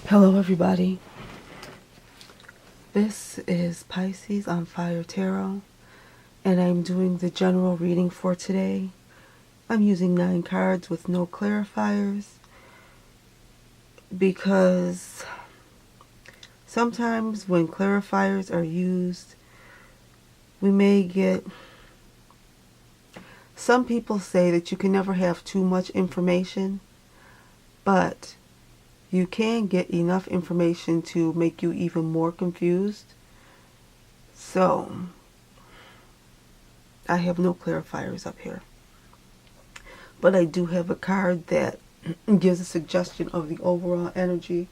Hello everybody, this is Pisces on Fire Tarot, and I'm doing the general reading for today. I'm using 9 cards with no clarifiers because sometimes when clarifiers are used, we may get... Some people say that you can never have too much information, but you can get enough information to make you even more confused. So, I have no clarifiers up here. But I do have a card that gives a suggestion of the overall energy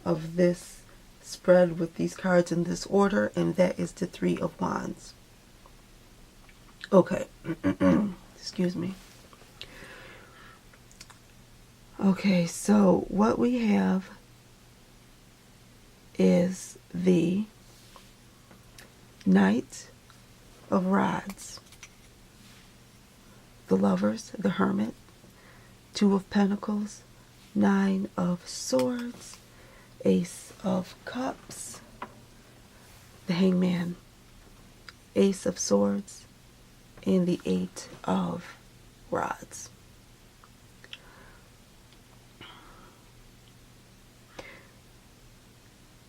of this spread with these cards in this order, and that is the 3 of Wands. Okay. Excuse me. Okay, so what we have is the Knight of Rods, the Lovers, the Hermit, 2 of Pentacles, 9 of Swords, Ace of Cups, the Hangman, Ace of Swords, and the 8 of Rods.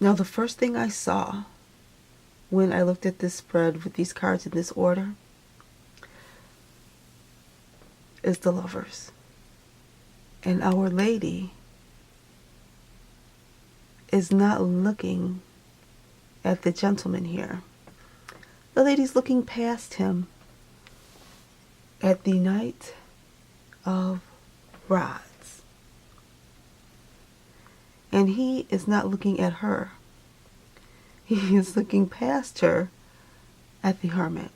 Now, the first thing I saw when I looked at this spread with these cards in this order is the Lovers. And Our Lady is not looking at the gentleman here. The lady's looking past him at the Knight of Rods. And he is not looking at her. He is looking past her at the Hermit.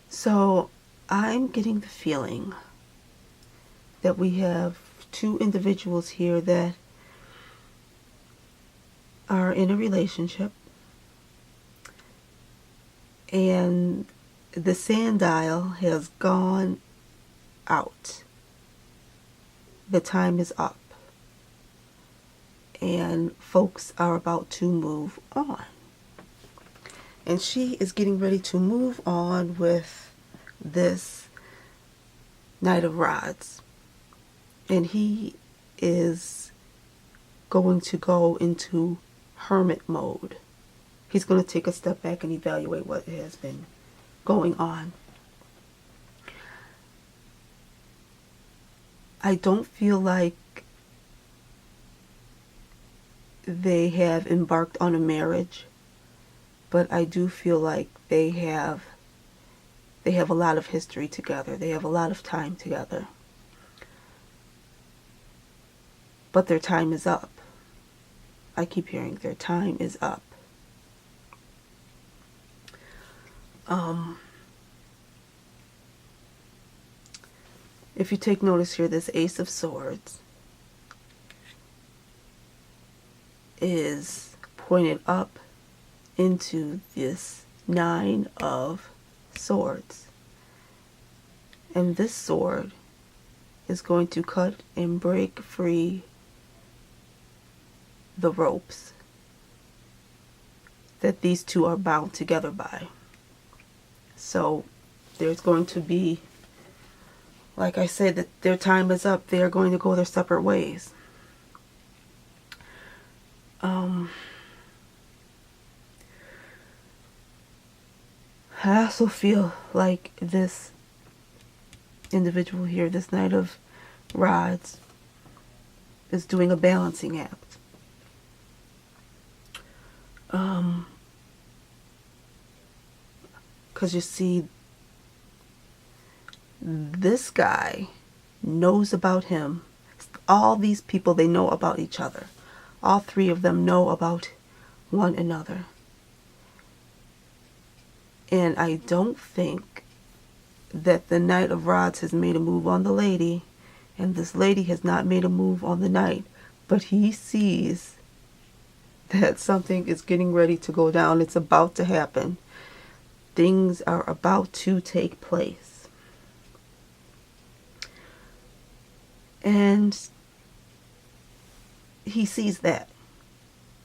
So I'm getting the feeling that we have 2 individuals here that are in a relationship, and the sundial has gone out. The time is up, and folks are about to move on. And she is getting ready to move on with this Knight of Rods. And he is going to go into hermit mode. He's going to take a step back and evaluate what has been going on. I don't feel like they have embarked on a marriage, but I do feel like they have a lot of history together. They have a lot of time together. But their time is up. I keep hearing their time is up. If you take notice here, this Ace of Swords is pointed up into this 9 of Swords. And this sword is going to cut and break free the ropes that these 2 are bound together by. So there's going to be, like I said, that their time is up. They are going to go their separate ways. I also feel like this individual here, this Knight of Rods, is doing a balancing act. Because you see, this guy knows about him. All these people, they know about each other. All 3 of them know about one another. And I don't think that the Knight of Rods has made a move on the lady, and this lady has not made a move on the Knight. But he sees that something is getting ready to go down. It's about to happen. Things are about to take place. And he sees that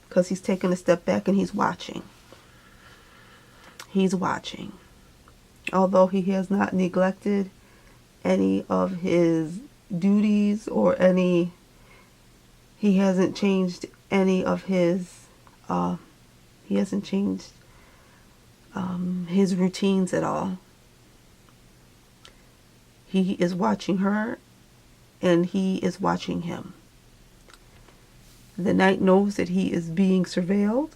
because he's taken a step back and he's watching. He's watching. Although he has not neglected any of his duties or he hasn't changed any of his, he hasn't changed his routines at all. He is watching her and he is watching him. The Knight knows that he is being surveilled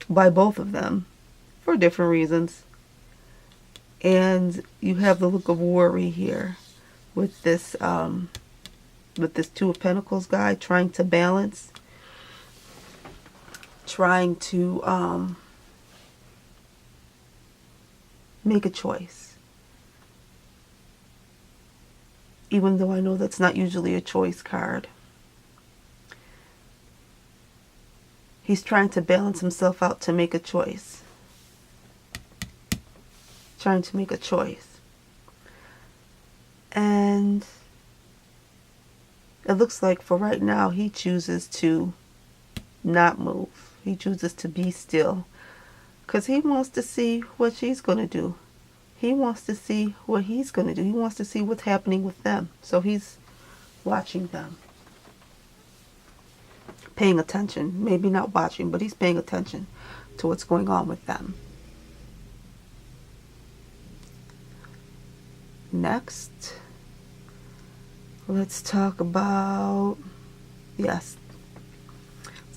by both of them for different reasons. And you have the look of worry here with this Two of Pentacles guy trying to balance, trying to make a choice. Even though I know that's not usually a choice card. He's trying to balance himself out to make a choice. Trying to make a choice. And it looks like for right now he chooses to not move. He chooses to be still. Because he wants to see what she's going to do. He wants to see what he's going to do. He wants to see what's happening with them. So he's watching them. Paying attention. Maybe not watching, but he's paying attention to what's going on with them. Next, let's talk about, let's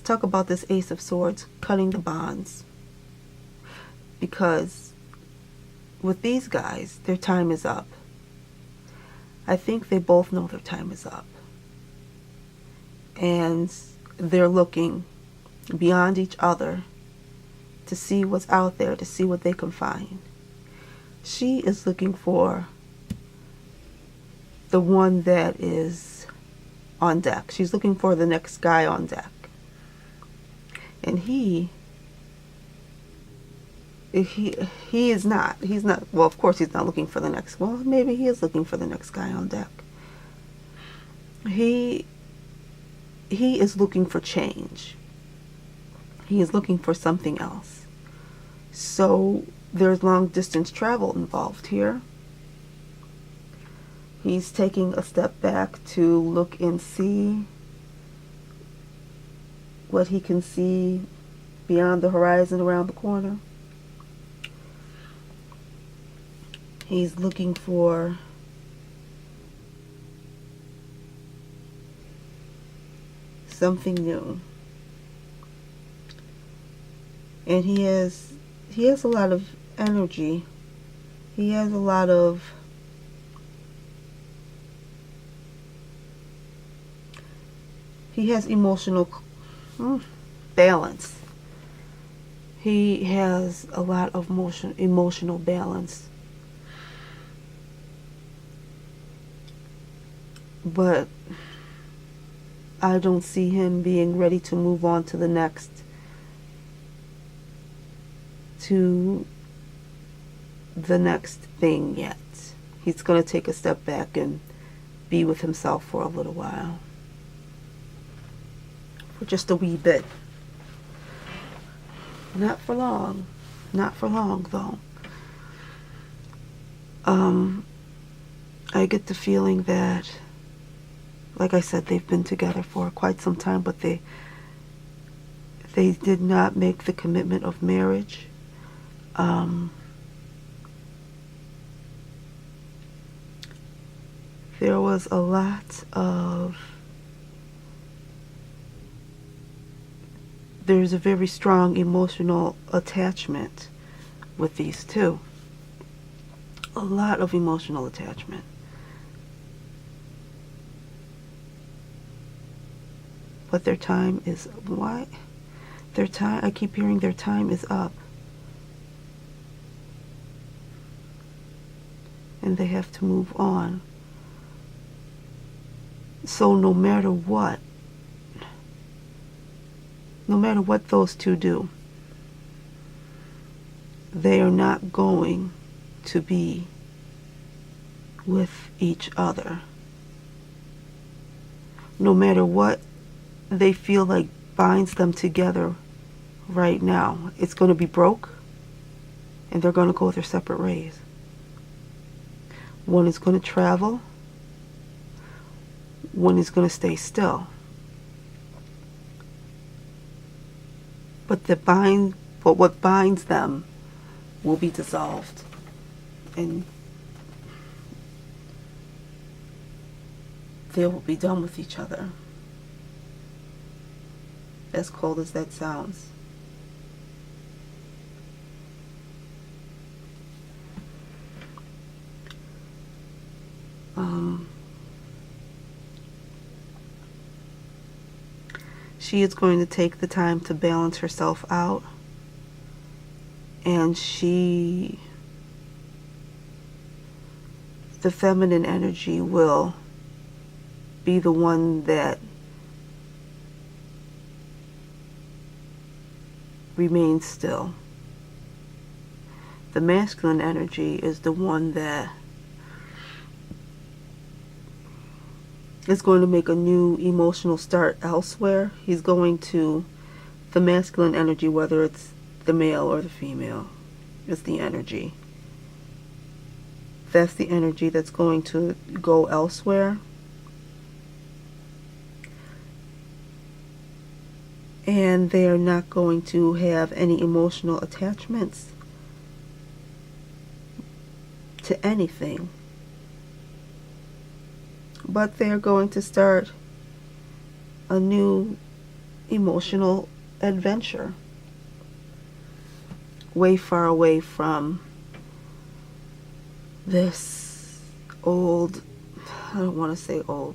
talk about this Ace of Swords, cutting the bonds. Because with these guys, their time is up. I think they both know their time is up. And they're looking beyond each other to see what's out there, to see what they can find. She is looking for the one that is on deck. She's looking for the next guy on deck. And he is not. He's not. Well, of course he's not looking for the next. Well, maybe he is looking for the next guy on deck. He is looking for change. He is looking for something else. So there's long distance travel involved here. He's taking a step back to look and see what he can see beyond the horizon around the corner. He's looking for something new. And he has a lot of energy. He has a lot of emotional balance. He has a lot of emotional balance. But I don't see him being ready to move on to the next thing yet. He's going to take a step back and be with himself for a little while. For just a wee bit. Not for long. Not for long, though. I get the feeling that, like I said, they've been together for quite some time, but they did not make the commitment of marriage. There was a lot of, there's a very strong emotional attachment with these two. A lot of emotional attachment. But their time is, why? Their time, I keep hearing their time is up. And they have to move on. So no matter what those two do, they are not going to be with each other. No matter what they feel like binds them together right now. It's going to be broke, and they're going to go their separate ways. One is going to travel. One is going to stay still. But what binds them will be dissolved, and they will be done with each other. As cold as that sounds. She is going to take the time to balance herself out, and the feminine energy will be the one that remains still. The masculine energy is the one that is going to make a new emotional start elsewhere. He's going to, the masculine energy, whether it's the male or the female, is the energy. That's the energy that's going to go elsewhere. And they are not going to have any emotional attachments to anything. But they are going to start a new emotional adventure. Way far away from this old, I don't want to say old,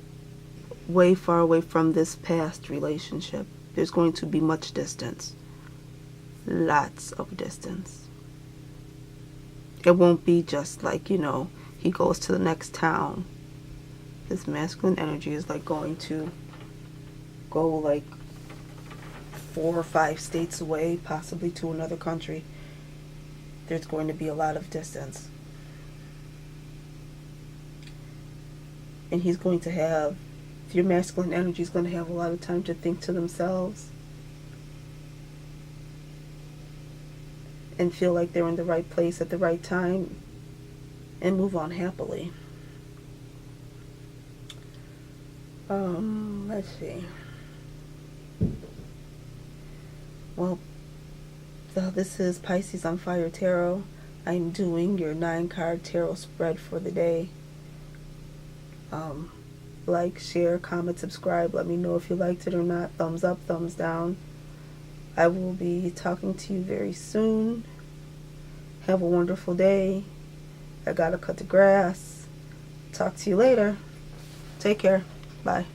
way far away from this past relationship. There's going to be much distance. Lots of distance. It won't be just like, he goes to the next town. This masculine energy is like going to go like 4 or 5 states away, possibly to another country. There's going to be a lot of distance. And he's going to have, your masculine energy is going to have a lot of time to think to themselves and feel like they're in the right place at the right time and move on happily. Let's see. Well, this is Pisces on Fire Tarot. I'm doing your 9-card tarot spread for the day. Like, share, comment, subscribe. Let me know if you liked it or not. Thumbs up, thumbs down. I will be talking to you very soon. Have a wonderful day. I gotta cut the grass. Talk to you later. Take care. Bye.